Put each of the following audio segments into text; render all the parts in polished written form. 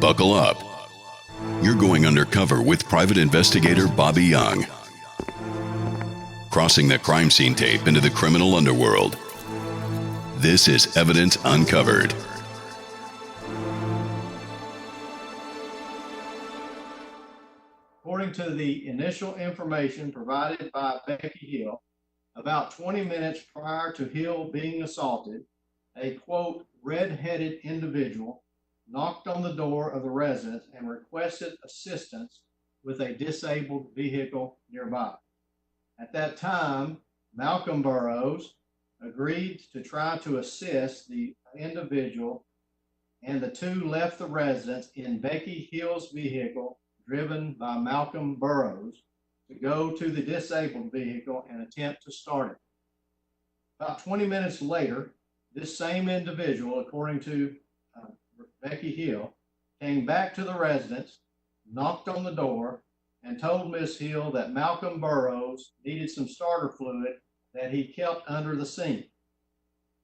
Buckle up. You're going undercover with private investigator Bobby Young. Crossing the crime scene tape into the criminal underworld. This is Evidence Uncovered. According to the initial information provided by Becky Hill, about 20 minutes prior to Hill being assaulted, a quote, red-headed individual knocked on the door of the residence and requested assistance with a disabled vehicle nearby. At that time, Malcolm Burrows agreed to try to assist the individual, and the two left the residence in Becky Hill's vehicle, driven by Malcolm Burrows, to go to the disabled vehicle and attempt to start it. About 20 minutes later, this same individual, according to Becky Hill, came back to the residence, knocked on the door, and told Miss Hill that Malcolm Burrows needed some starter fluid that he kept under the sink.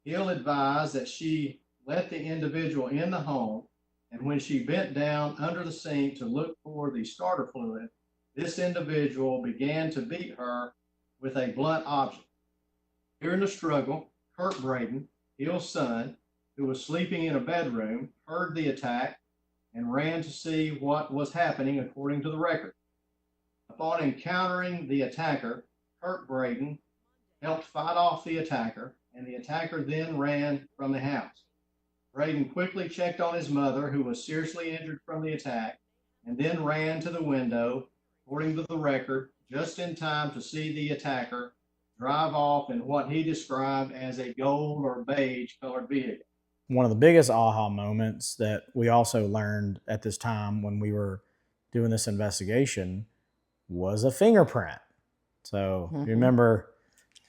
Hill advised that she let the individual in the home, and when she bent down under the sink to look for the starter fluid, this individual began to beat her with a blunt object. During the struggle, Kurt Braden, Hill's son, who was sleeping in a bedroom, heard the attack and ran to see what was happening according to the record. Upon encountering the attacker, Kurt Braden helped fight off the attacker, and the attacker then ran from the house. Braden quickly checked on his mother, who was seriously injured from the attack, and then ran to the window, according to the record, just in time to see the attacker drive off in what he described as a gold or beige colored vehicle. One of the biggest aha moments that we also learned at this time when we were doing this investigation was a fingerprint. So you remember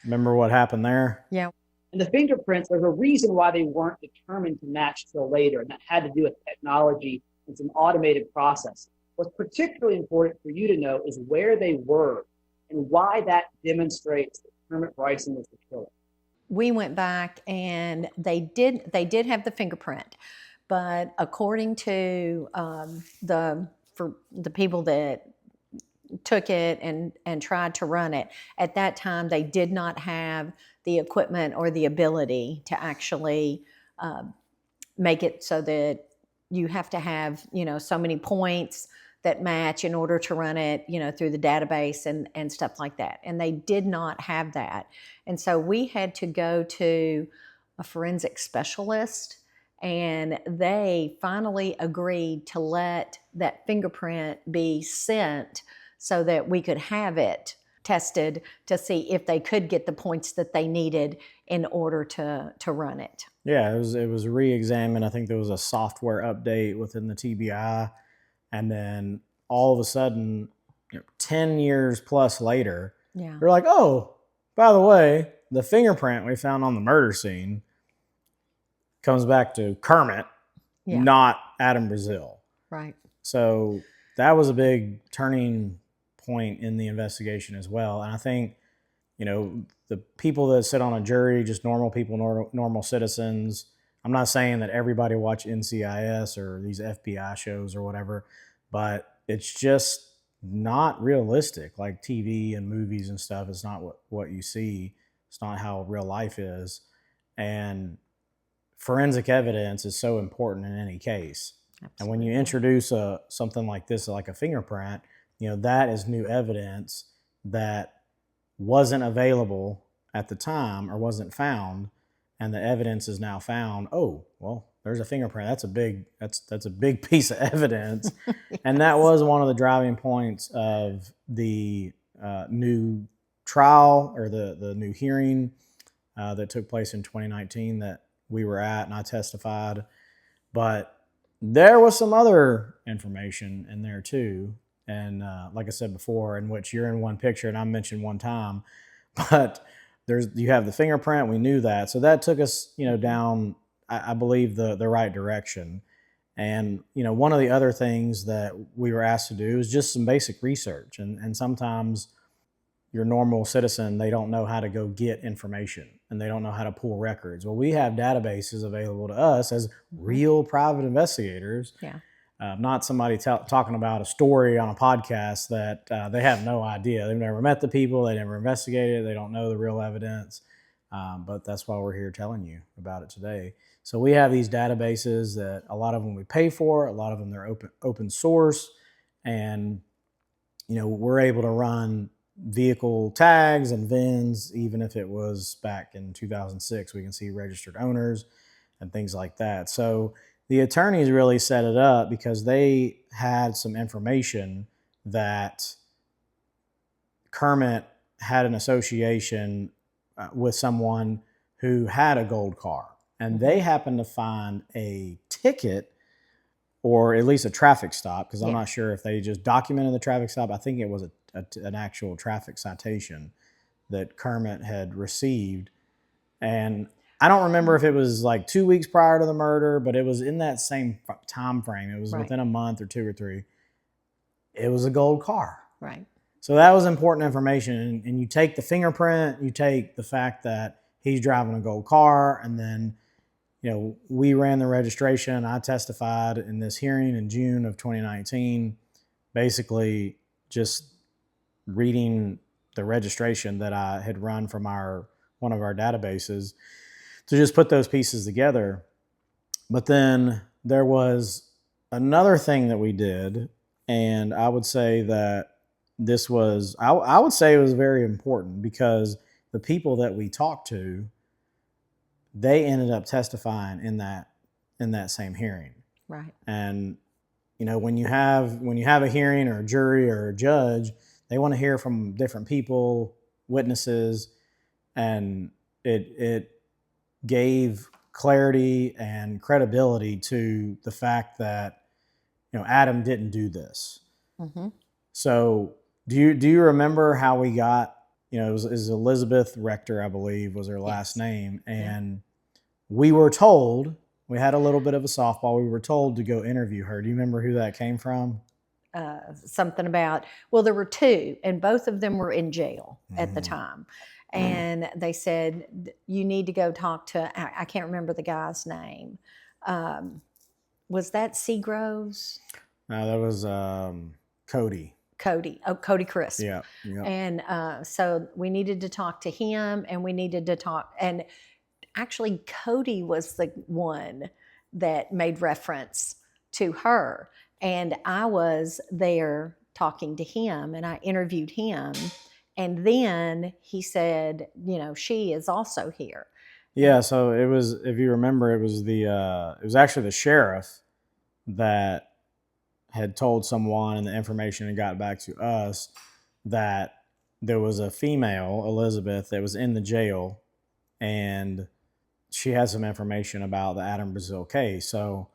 what happened there? Yeah. And the fingerprints, there's a reason why they weren't determined to match till later, and that had to do with technology and some automated process. What's particularly important for you to know is where they were and why that demonstrates that Kermit Bryson was the killer. We went back and they did have the fingerprint, but according to the people that took it and tried to run it, at that time they did not have the equipment or the ability to actually make it so that you have to have, so many points that match in order to run it, through the database and stuff like that. And they did not have that. And so we had to go to a forensic specialist, and they finally agreed to let that fingerprint be sent so that we could have it tested to see if they could get the points that they needed in order to run it. Yeah, it was re-examined. I think there was a software update within the TBI. And then all of a sudden, 10 years plus later, we're like, oh, by the way, the fingerprint we found on the murder scene comes back to Kermit, not Adam Braseel. Right. So that was a big turning point in the investigation as well. And I think, the people that sit on a jury, just normal people, normal citizens, I'm not saying that everybody watch NCIS or these FBI shows or whatever, but it's just not realistic. Like TV and movies and stuff, it's not what you see. It's not how real life is. And forensic evidence is so important in any case. Absolutely. And when you introduce something like this, like a fingerprint, that is new evidence that wasn't available at the time or wasn't found, and the evidence is now found. Oh, well, there's a fingerprint. That's a big piece of evidence. Yes. And that was one of the driving points of the new trial, or the new hearing that took place in 2019 that we were at, and I testified. But there was some other information in there too. And like I said before, in which you're in one picture and I mentioned one time, but you have the fingerprint. We knew that. So that took us, down, I believe, the right direction. And, one of the other things that we were asked to do is just some basic research. And sometimes your normal citizen, they don't know how to go get information and they don't know how to pull records. Well, we have databases available to us as real private investigators. Yeah. Not somebody talking about a story on a podcast that they have no idea. They've never met the people. They never investigated. They don't know the real evidence. But that's why we're here telling you about it today. So we have these databases that a lot of them we pay for. A lot of them they're open source. And, we're able to run vehicle tags and VINs, even if it was back in 2006. We can see registered owners and things like that. So the attorneys really set it up because they had some information that Kermit had an association with someone who had a gold car. And they happened to find a ticket or at least a traffic stop, because I'm not sure if they just documented the traffic stop. I think it was an actual traffic citation that Kermit had received. And I don't remember if it was like 2 weeks prior to the murder, but it was in that same time frame. It was within a month or 2 or 3. It was a gold car. Right. So that was important information. And you take the fingerprint, you take the fact that he's driving a gold car, and then, we ran the registration. I testified in this hearing in June of 2019, basically just reading the registration that I had run from one of our databases to just put those pieces together. But then there was another thing that we did, and I would say that this was, I would say it was very important because the people that we talked to, they ended up testifying in that same hearing. Right. And, when you have a hearing or a jury or a judge, they want to hear from different people, witnesses, and it gave clarity and credibility to the fact that, Adam didn't do this. Mm-hmm. So do you remember how we got, it was Elizabeth Rector, I believe, was her last name. And we were told, we had a little bit of a softball. We were told to go interview her. Do you remember who that came from? Something about, there were 2, and both of them were in jail at the time. And they said, you need to go talk to, I can't remember the guy's name. Was that Seagroves? No, that was Cody. Cody Crisp. Yeah. And so we needed to talk to him, and we needed to talk, and actually Cody was the one that made reference to her. And I was there talking to him, and I interviewed him. And then he said, she is also here. Yeah. So it was, if you remember, it was actually the sheriff that had told someone, and the information had got back to us, that there was a female, Elizabeth, that was in the jail, and she had some information about the Adam Braseel case. So,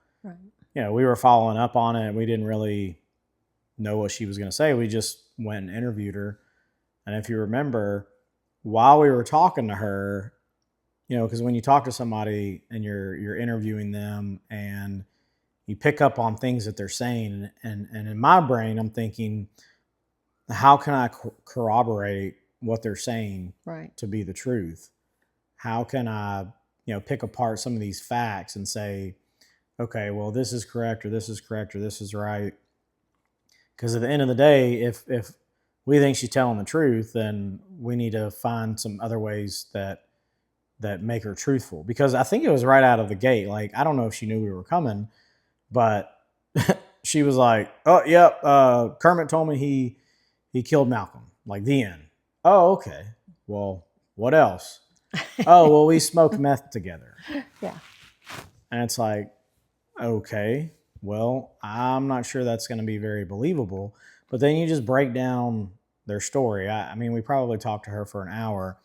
we were following up on it. We didn't really know what she was going to say. We just went and interviewed her. And if you remember, while we were talking to her, because when you talk to somebody and you're interviewing them and you pick up on things that they're saying, and in my brain, I'm thinking, how can I corroborate what they're saying to be the truth? How can I, pick apart some of these facts and say, okay, well, this is correct, or this is correct, or this is right? Because at the end of the day, if we think she's telling the truth, then we need to find some other ways that make her truthful. Because I think it was right out of the gate. Like, I don't know if she knew we were coming, but she was like, "Oh, yep, Kermit told me he killed Malcolm." Like, the end. Oh, okay. Well, what else? Oh, well, we smoked meth together. Yeah. And it's like, okay, well, I'm not sure that's going to be very believable. But then you just break down their story. I mean, we probably talked to her for an hour.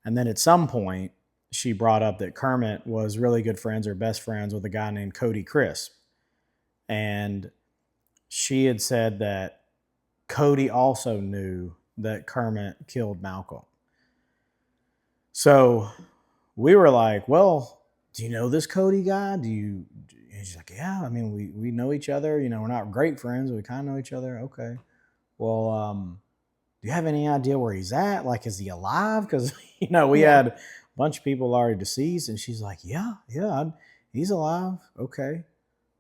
And then at some point, she brought up that Kermit was really good friends or best friends with a guy named Cody Crisp. And she had said that Cody also knew that Kermit killed Malcolm. So we were like, well, do you know this Cody guy? And she's like, yeah, I mean, we know each other. We're not great friends, but we kind of know each other. Okay. Well, do you have any idea where he's at? Like, is he alive? Because, we Yeah. had a bunch of people already deceased. And she's like, yeah, he's alive. Okay.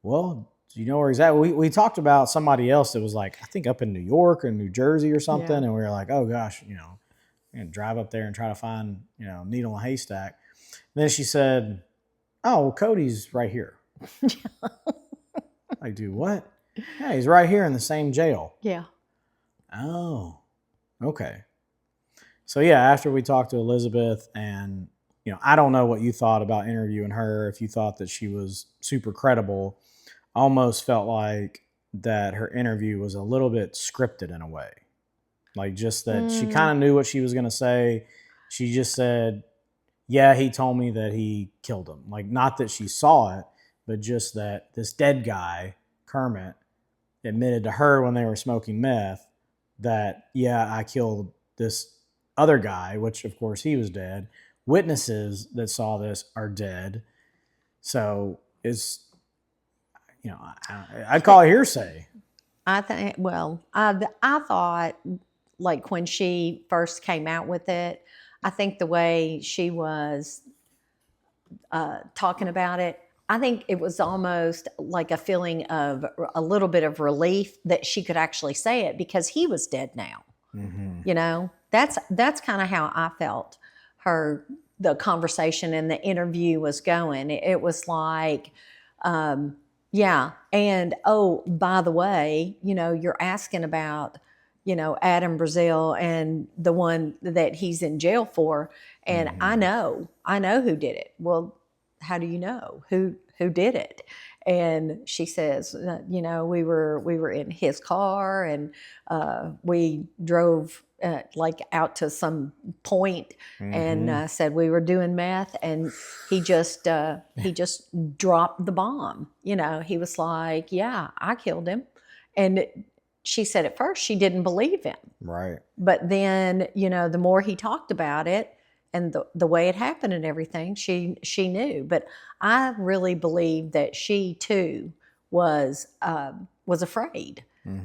Well, do you know where he's at? We talked about somebody else that was like, I think up in New York or New Jersey or something. Yeah. And we were like, oh gosh, and drive up there and try to find, needle in a haystack. And then she said, oh, well, Cody's right here. Like, dude, what? Yeah, he's right here in the same jail. Yeah. Oh, okay. So yeah, after we talked to Elizabeth, and I don't know what you thought about interviewing her, if you thought that she was super credible. I almost felt like that her interview was a little bit scripted in a way. Like, just that she kind of knew what she was going to say. She just said, yeah, he told me that he killed him. Like, not that she saw it, but just that this dead guy, Kermit, admitted to her when they were smoking meth that, yeah, I killed this other guy, which of course he was dead. Witnesses that saw this are dead. So it's, I'd call it hearsay. I think, well, I thought, like, when she first came out with it, I think the way she was talking about it, I think it was almost like a feeling of a little bit of relief that she could actually say it because he was dead now. Mm-hmm. That's kind of how I felt the conversation and the interview was going. It was like, yeah. And, oh, by the way, you're asking about, Adam Braseel and the one that he's in jail for. And I know who did it. Well, how do you know who did it? And she says, we were in his car, and we drove like out to some point, and said we were doing meth, and he just dropped the bomb. He was like, yeah, I killed him. And she said at first she didn't believe him. Right. But then, the more he talked about it and the way it happened and everything, she knew. But I really believe that she too was afraid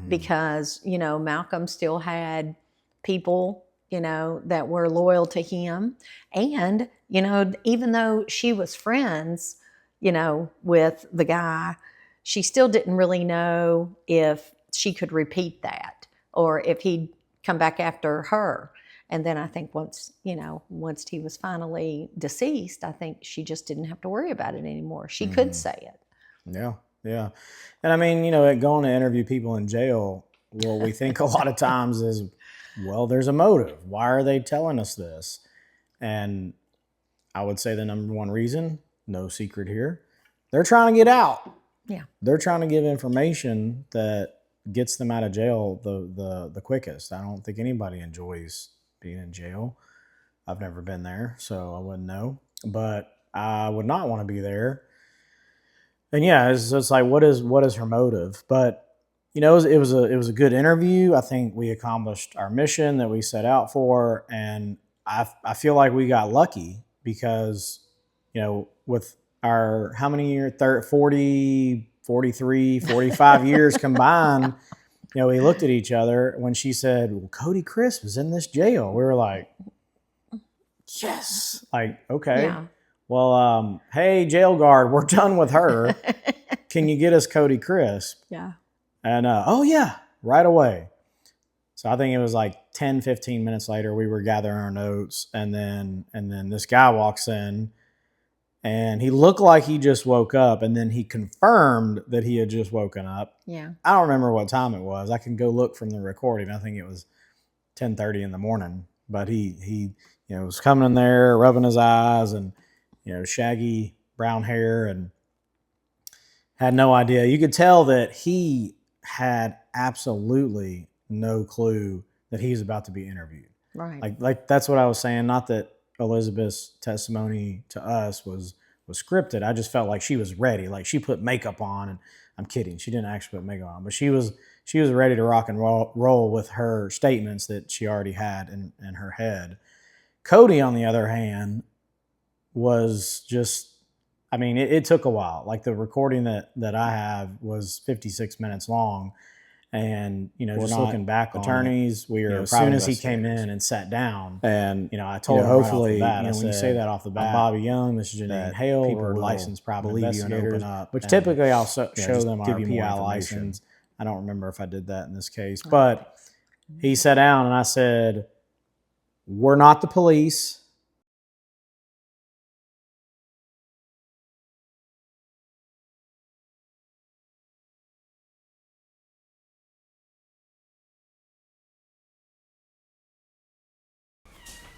because, Malcolm still had people, that were loyal to him. And, even though she was friends, with the guy, she still didn't really know if she could repeat that or if he'd come back after her. And then I think once he was finally deceased, I think she just didn't have to worry about it anymore. She could say it. Yeah, yeah. And I mean, going to interview people in jail, what we think a lot of times is, well, there's a motive. Why are they telling us this? And I would say the number one reason, no secret here, they're trying to get out. Yeah. They're trying to give information that gets them out of jail the quickest. I don't think anybody enjoys being in jail. I've never been there, so I wouldn't know. But I would not want to be there. And yeah, it's like, what is her motive? But it was a good interview. I think we accomplished our mission that we set out for, and I feel like we got lucky because with our how many years, 40, 43, 45 years combined, we looked at each other when she said, well, Cody Crisp is in this jail. We were like, yes. Like, okay. Yeah. Well, hey, jail guard, we're done with her. Can you get us Cody Crisp? Yeah. And, oh, yeah, right away. So I think it was like 10, 15 minutes later, we were gathering our notes. And then this guy walks in, and he looked like he just woke up. And then he confirmed that he had just woken up. Yeah. I don't remember what time it was. I can go look from the recording. I think it was 10:30 in the morning. But he was coming in there, rubbing his eyes, and shaggy brown hair, and had no idea. You could tell that he had absolutely no clue that he was about to be interviewed. Right. Like that's what I was saying. Not that Elizabeth's testimony to us was scripted. I just felt like she was ready. Like she put makeup on, and I'm kidding. She didn't actually put makeup on, but she was ready to rock and roll with her statements that she already had in her head. Cody, on the other hand, was just, I mean, it took a while. Like the recording that I have was 56 minutes long. And, you know, We're just not looking back on attorneys. it, We are as soon as he private came in investigators. and sat down, And, you know, I told him hopefully, right off the bat, when you say that off the bat, I'm Bobby Young, this is Janine that Hale, people we're will licensed private believe you and investigators, open up which and, typically I'll show just them give our you more PI information. license. I don't remember if I did that in this case, but he sat down and I said, we're not the police.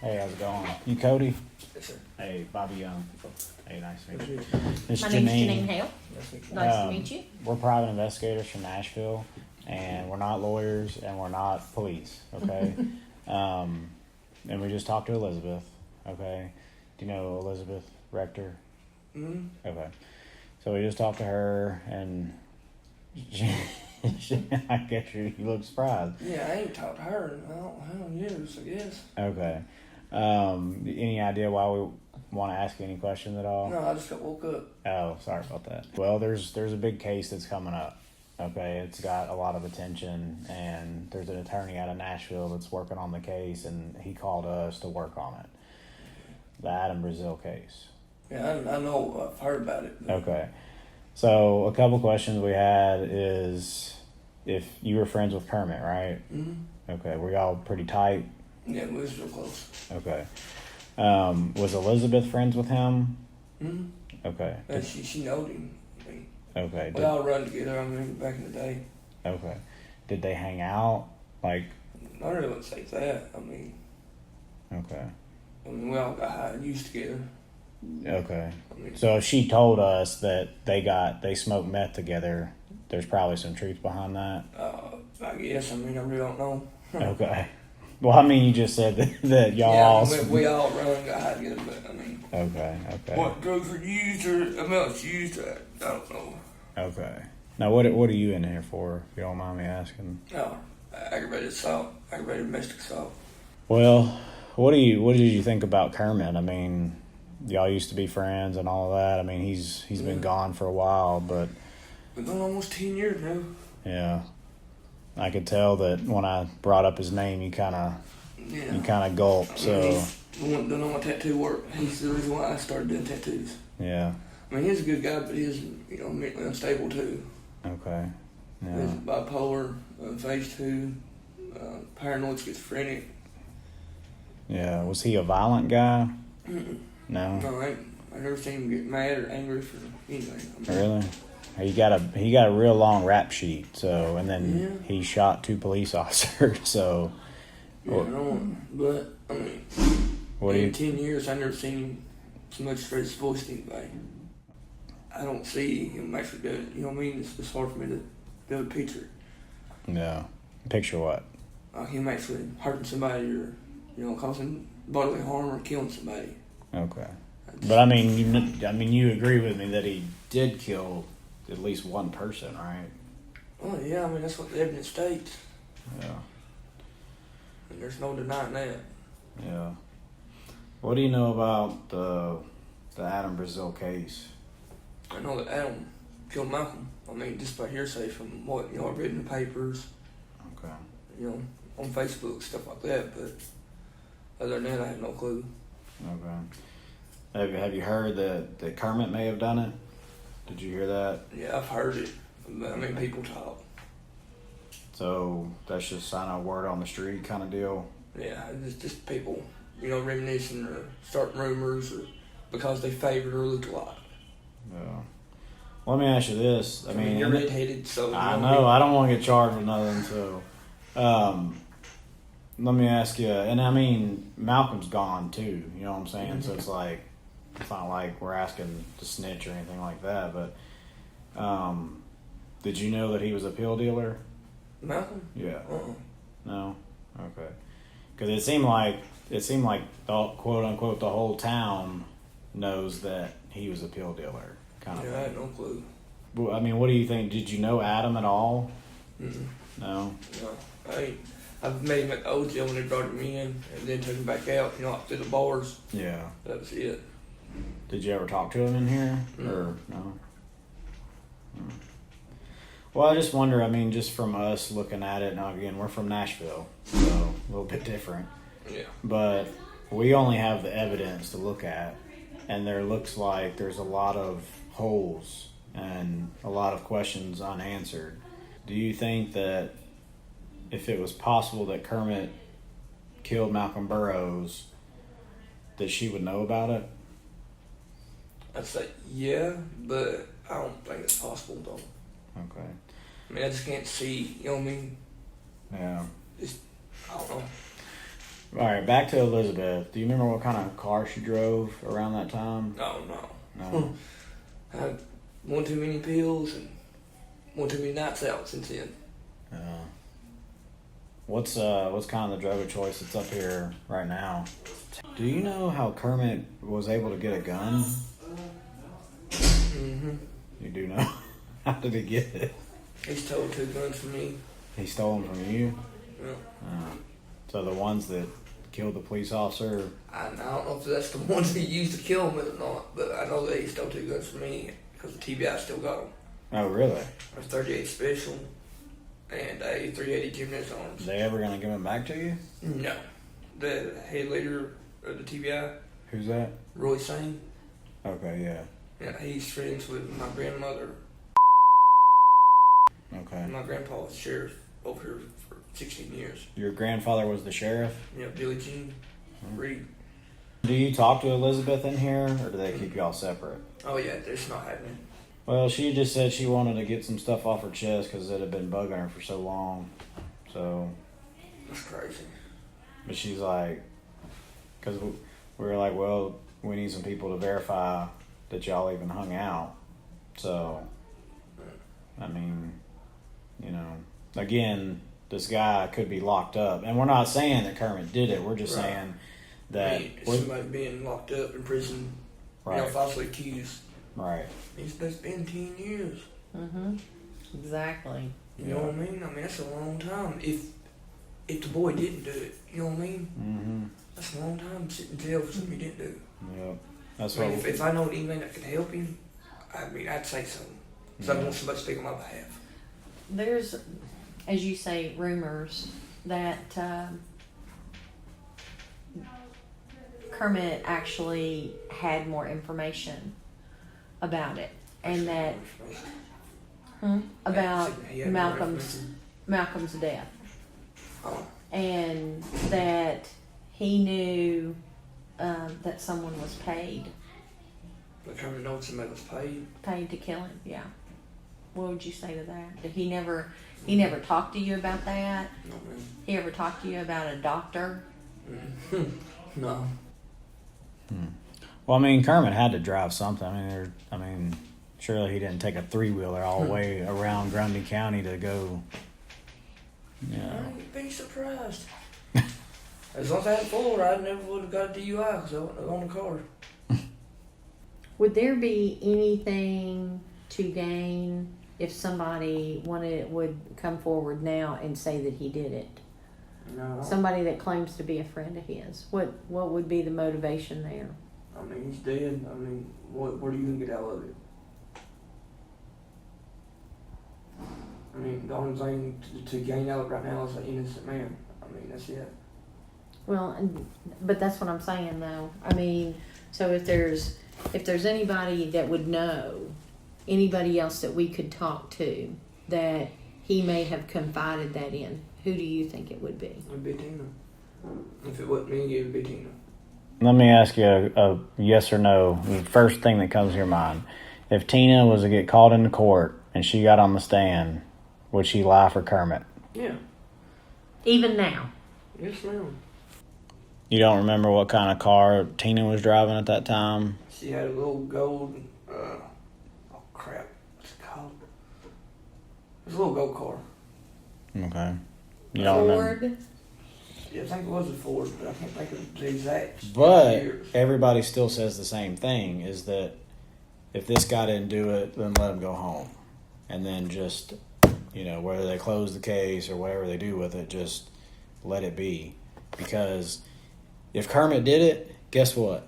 Hey, how's it going? You Cody? Yes, sir. Hey, Bobby Young. Hey, nice to meet you. This My is name's Janine. Janine Hale. Nice to meet you. We're private investigators from Nashville, and we're not lawyers, and we're not police, okay? And we just talked to Elizabeth, okay? Do you know Elizabeth Rector? Mm-hmm. Okay. So we just talked to her, and I guess you look surprised. Yeah, I ain't talked to her in I don't know, years, I guess. Okay. Any idea why we want to ask you any questions at all? No, I just got woke up. Oh, sorry about that. Well, there's a big case that's coming up. Okay, it's got a lot of attention, and there's an attorney out of Nashville that's working on the case, and he called us to work on it. The Adam Braseel case. Yeah, I know. I've heard about it. But Okay. So a couple questions we had is if you were friends with Kermit, right? Mm-hmm. Okay. Were y'all pretty tight? Yeah, we was real close. Okay. Was Elizabeth friends with him? Mm-hmm. Okay. And she knowed him. I mean, Okay. we all run together. I mean, back in the day. Okay. Did they hang out? Like, I really wouldn't say that. okay. We all got high and used together. Okay. I mean, So if she told us that they smoked meth together, there's probably some truth behind that. I guess. I really don't know. Okay. Well, I mean, you just said that y'all Yeah, all. we all run and got high together, but Okay. Okay. what drugs were used or amounts used, I don't know. Okay. Now, what are you in here for? If you don't mind me asking. No, aggravated assault, aggravated domestic assault. Well, what did you think about Kermit? I mean, y'all used to be friends and all of that. I mean, he's been gone for a while, but We've been almost 10 years now. yeah, I could tell that when I brought up his name, you kind of gulped. So He's the one doing all my tattoo work. He's the reason why I started doing tattoos. yeah, He's a good guy, but he's mentally unstable too. okay, He's yeah, bipolar, phase 2, paranoid schizophrenic. yeah. Was he a violent guy? No, No, I never seen him get mad or angry for anything. really. He got a real long rap sheet. So, and then Yeah. he shot 2 police officers. So, Yeah, I don't, but what do you? in 10 years, I never seen him so much raise his voice to anybody. I don't see him actually do it. You know what I mean? It's hard for me to build a picture. No, picture what? Him actually hurting somebody or causing bodily harm or killing somebody. Okay, but I mean, you agree with me that he did kill at least one person, right? Well, yeah, that's what the evidence states, Yeah, and there's no denying that. yeah. What do you know about the Adam Braseel case? I know that Adam killed Malcolm. Just by hearsay from what I've read in the papers, Okay, on Facebook, stuff like that. But other than that, I have no clue. okay. Have you heard that Kermit may have done it? Did you hear that? Yeah, I've heard it. But, people talk. So that's just sign a word on the street kind of deal. Yeah, it's just people, reminiscing or starting rumors or because they favored or looked alike. Yeah. Let me ask you this. I mean, you're redheaded, so I know. I don't want to get charged with nothing. So, let me ask you. And Malcolm's gone too. You know what I'm saying? Mm-hmm. So it's not like we're asking to snitch or anything like that. But, did you know that he was a pill dealer? Malcolm? Yeah. Uh-uh. No. Okay. Because it seemed like the quote unquote the whole town knows that he was a pill dealer. Kind of. Yeah, I had no clue. Well, what do you think? Did you know Adam at all? Mm-mm. No. No. I've met him at the old jail when they brought him in and then took him back out, up through the bars. Yeah. That was it. Did you ever talk to him in here? No. Or no? Well, I just wonder, I mean, just from us looking at it, now again, we're from Nashville, so a little bit different. Yeah. But we only have the evidence to look at, and there looks like there's a lot of holes and a lot of questions unanswered. Do you think that if it was possible that Kermit killed Malcolm Burrows, that she would know about it? I'd say yeah, but I don't think it's possible though. Okay. I mean, I just can't see. You know what I mean? Yeah. I don't know. All right, back to Elizabeth. Do you remember what kind of car she drove around that time? Oh no. No. I had one too many pills and one too many nights out since then. What's kind of the drug of choice that's up here right now? Do you know how Kermit was able to get a gun? Mm-hmm. You do know? How did he get it? He stole 2 guns from me. He stole them from you? Yeah. So the ones that killed the police officer? I don't know if that's the ones he used to kill him or not, but I know that he stole 2 guns from me because the TBI still got them. Oh, really? A 38 Special and a 380 Gymnast Are Arms. they ever going to give them back to you? No. The head leader of the TBI, Who's that? Roy Sane, Okay, yeah. yeah, he's friends with my grandmother. Okay. My grandpa was sheriff over here for 16 years. Your grandfather was the sheriff? Yeah, Billy Jean Reed. Do you talk to Elizabeth in here, or do they keep y'all separate? Oh yeah, it's not happening. Well, she just said she wanted to get some stuff off her chest because it had been bugging her for so long. So, That's crazy. but she's like, because we were like, well, we need some people to verify that y'all even hung out. So, I mean, you know, again, this guy could be locked up. And we're not saying that Kermit did it. We're just Right. saying that... I mean, somebody being locked up in prison, you know, Right, falsely accused. right. It's been 10 years. Mm-hmm. Exactly. You know what I mean? I mean, that's a long time. If the boy didn't do it, you know what I mean? Mm-hmm. That's a long time to sit in jail for something you didn't do. Yep. That's I mean, what... if I know anything that can help him, I mean, I'd say something. Because I don't want somebody to speak on my behalf. There's, as you say, rumors that Kermit actually had more information about it, and that about He had more Malcolm's death, Oh, and that he knew that someone was paid but Kermit knows somebody was paid. to kill him. Yeah. What would you say to that? Did he never talked to you about that? No, man. He ever talked to you about a doctor? No. Well, I mean, Kermit had to drive something. I mean, surely he didn't take a 3-wheeler all the way around Grundy County to go. You know. I'd be surprised. As long as I had a 4, I never would have got a DUI because I wasn't on the car. Would there be anything to gain if somebody would come forward now and say that he did it? No. Somebody that claims to be a friend of his. What would be the motivation there? I mean, he's dead. I mean, what are you going to get out of it? I mean, the only thing to gain out right now is an innocent man. I mean, that's it. Well, but that's what I'm saying, though. I mean, so if there's anybody that would know, anybody else that we could talk to, that he may have confided that in, who do you think it would be? It would be Tina. If it wasn't me, it would be Tina. Let me ask you a yes or no. The first thing that comes to your mind: if Tina was to get called into court and she got on the stand, would she lie for Kermit? Yeah. Even now? Yes, ma'am. You don't remember what kind of car Tina was driving at that time? She had a little gold, oh crap, what's it called? It was a little gold car. Okay. You don't remember. Ford? Yeah, I think it was a Ford, but I can't think of the exact But years. everybody still says the same thing, is that if this guy didn't do it, then let him go home. And then just, whether they close the case or whatever they do with it, just let it be. Because if Kermit did it, guess what?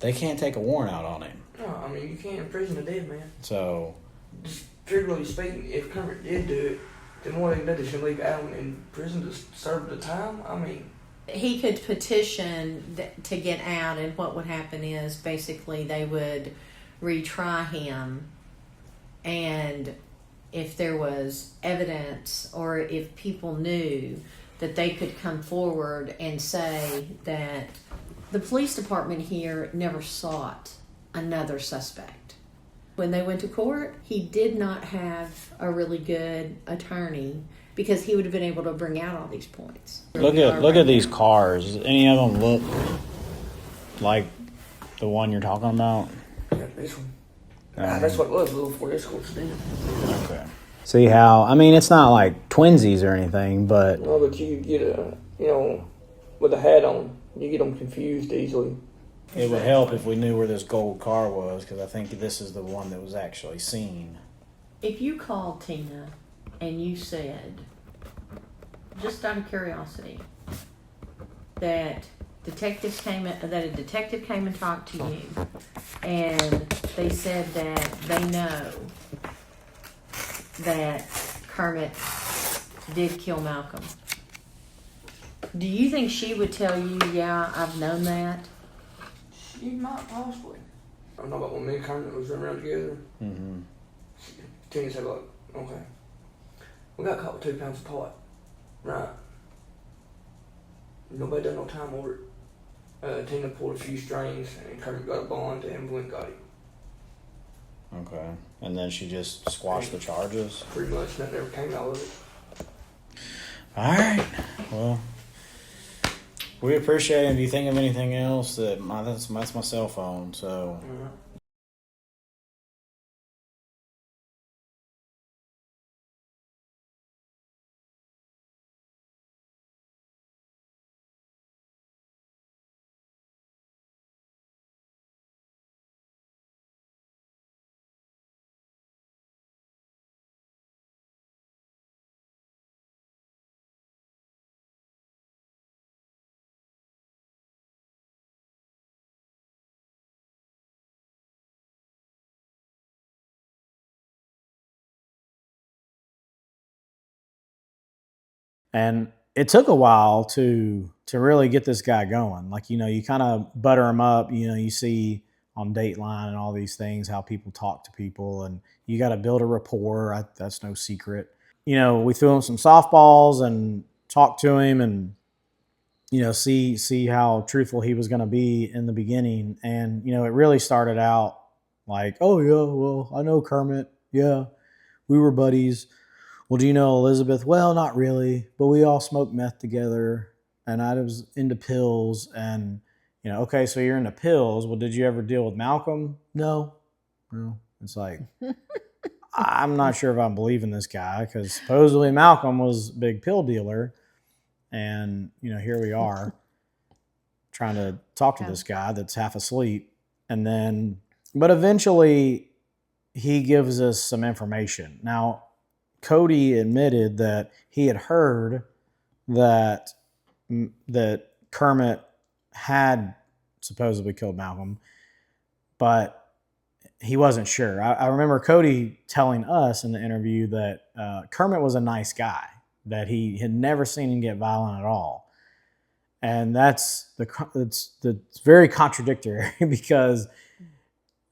They can't take a warrant out on him. No, I mean, you can't imprison a dead man. So, Just figuratively speaking, if Kermit did do it, then what they did is leave Adam in prison to serve the time. I mean, he could petition to get out, and what would happen is basically they would retry him, and if there was evidence or if people knew, that they could come forward and say that the police department here never sought another suspect. When they went to court, he did not have a really good attorney because he would have been able to bring out all these points. Look at these cars. Does any of them look like the one you're talking about? yeah, this one. That's what it was, a little Ford Escort stand. Okay. See how, I mean, it's not like twinsies or anything, but No, but you get with a hat on, you get them confused easily. it would help if we knew where this gold car was, because I think this is the one that was actually seen. If you called Tina and you said, just out of curiosity, that a detective came and talked to you, and they said that they know that Kermit did kill Malcolm, do you think she would tell you, yeah, I've known that? She might possibly. I don't know about when me and Kermit was running around together. Mm-hmm. Tina said, "Look, okay, we got caught with 2 pounds of pot, right? Nobody done no time over it. Tina pulled a few strings, and Kermit got a bond, and Blink got him. Okay. And then she just squashed the charges? Pretty much, nothing ever came out of it." All right. Well, we appreciate it. If you think of anything else, that's my cell phone. So and it took a while to really get this guy going. Like, you kind of butter him up. You see on Dateline and all these things how people talk to people, and you got to build a rapport. That's no secret. We threw him some softballs and talked to him, and see how truthful he was going to be in the beginning. And it really started out like, oh yeah, well, I know Kermit. Yeah, we were buddies. Well, do you know Elizabeth? Well, not really, but we all smoked meth together, and I was into pills. And okay, so you're into pills. Well, did you ever deal with Malcolm? No. It's like, I'm not sure if I'm believing this guy, because supposedly Malcolm was a big pill dealer, and here we are trying to talk to this guy that's half asleep. And then, but eventually he gives us some information. Now, Cody admitted that he had heard that Kermit had supposedly killed Malcolm, but he wasn't sure. I remember Cody telling us in the interview that Kermit was a nice guy, that he had never seen him get violent at all. And it's very contradictory because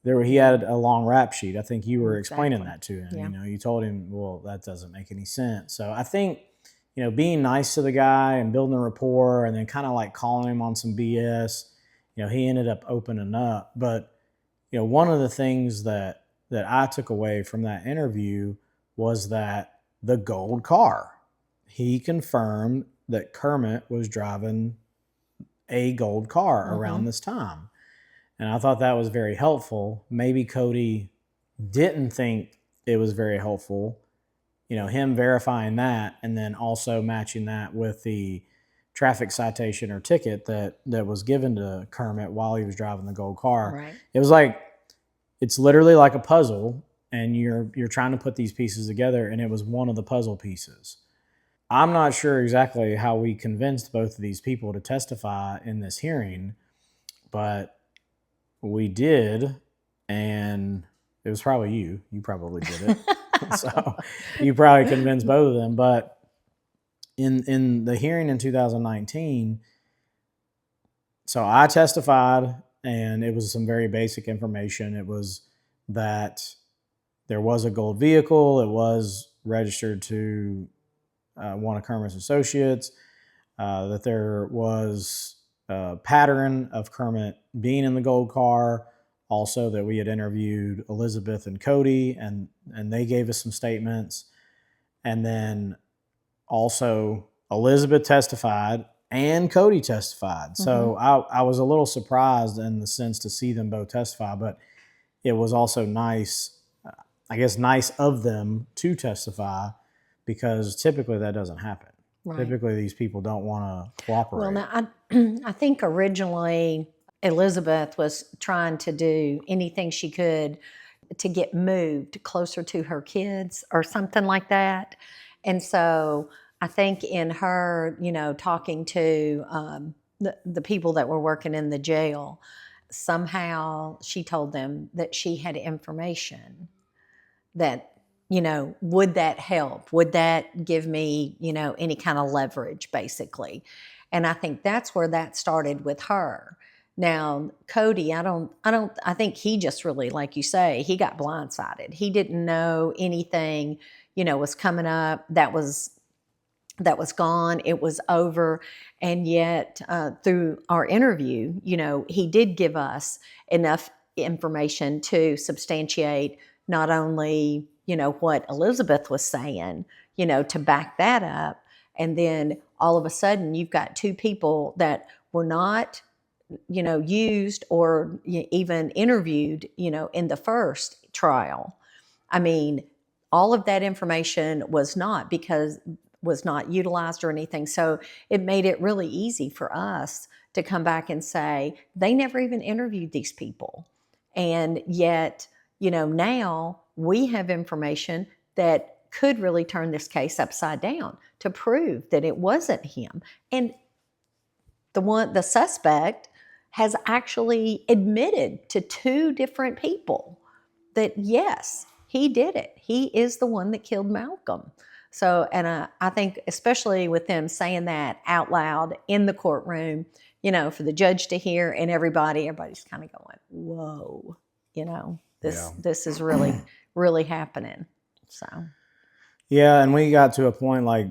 he had a long rap sheet. I think you were explaining that to him. Yeah. You told him, well, that doesn't make any sense. So I think, being nice to the guy and building a rapport, and then kind of like calling him on some BS, he ended up opening up. But, one of the things that I took away from that interview was that the gold car, he confirmed that Kermit was driving a gold car around this time. And I thought that was very helpful. Maybe Cody didn't think it was very helpful, him verifying that, and then also matching that with the traffic citation or ticket that was given to Kermit while he was driving the gold car. Right. It was like, it's literally like a puzzle, and you're trying to put these pieces together, and it was one of the puzzle pieces. I'm not sure exactly how we convinced both of these people to testify in this hearing, but we did, and it was probably you. You probably did it. So you probably convinced both of them. But in the hearing in 2019, so I testified, and it was some very basic information. It was that there was a gold vehicle. It was registered to one of Kermit's associates, that there was a pattern of Kermit being in the gold car. Also, that we had interviewed Elizabeth and Cody, and they gave us some statements. And then also Elizabeth testified and Cody testified. So I was a little surprised in the sense to see them both testify, but it was also nice, I guess, nice of them to testify, because typically that doesn't happen. Right. Typically these people don't want to cooperate. Well, now I think originally Elizabeth was trying to do anything she could to get moved closer to her kids or something like that. And so I think in her, talking to the people that were working in the jail, somehow she told them that she had information that, would that help? Would that give me, any kind of leverage, basically? And I think that's where that started with her. Now, Cody, I think he just really, like you say, he got blindsided. He didn't know anything, was coming up that was gone. It was over. And yet, through our interview, he did give us enough information to substantiate not only, what Elizabeth was saying, to back that up. And then all of a sudden, you've got two people that were not, used or even interviewed, in the first trial. I mean, all of that information was not utilized or anything. So it made it really easy for us to come back and say, they never even interviewed these people. And yet, now we have information that could really turn this case upside down to prove that it wasn't him. And the suspect has actually admitted to two different people that, yes, he did it. He is the one that killed Malcolm. So, and I think especially with them saying that out loud in the courtroom, for the judge to hear and everybody's kind of going, whoa, this is really, really happening. So. Yeah, and we got to a point, like,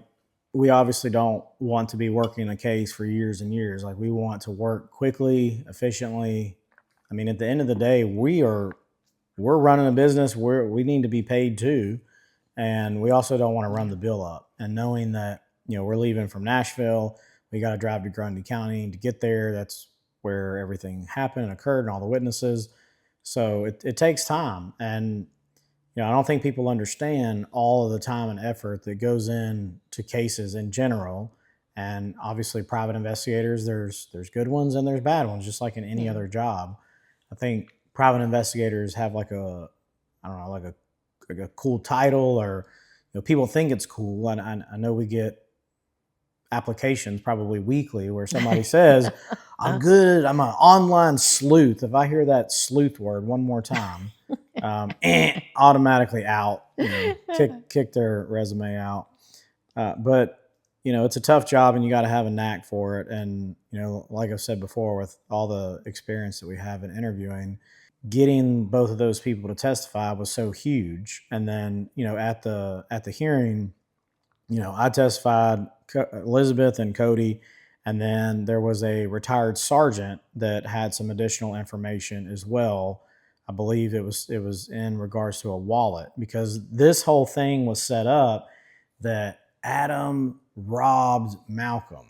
we obviously don't want to be working a case for years and years. Like, we want to work quickly, efficiently. I mean, at the end of the day, we're running a business where we need to be paid too. And we also don't want to run the bill up. And knowing that, we're leaving from Nashville, we got to drive to Grundy County to get there. That's where everything happened and occurred and all the witnesses. So it takes time. And, I don't think people understand all of the time and effort that goes into cases in general. And obviously private investigators, there's good ones and there's bad ones, just like in any other job. I think private investigators have like a cool title, or people think it's cool. And I know we get applications probably weekly where somebody says, I'm good, I'm an online sleuth. If I hear that sleuth word one more time, automatically out, kick their resume out. But it's a tough job, and you got to have a knack for it. And like I've said before, with all the experience that we have in interviewing, getting both of those people to testify was so huge. And then at the hearing, I testified, Elizabeth and Cody, and then there was a retired sergeant that had some additional information as well. I believe it was in regards to a wallet, because this whole thing was set up that Adam robbed Malcolm.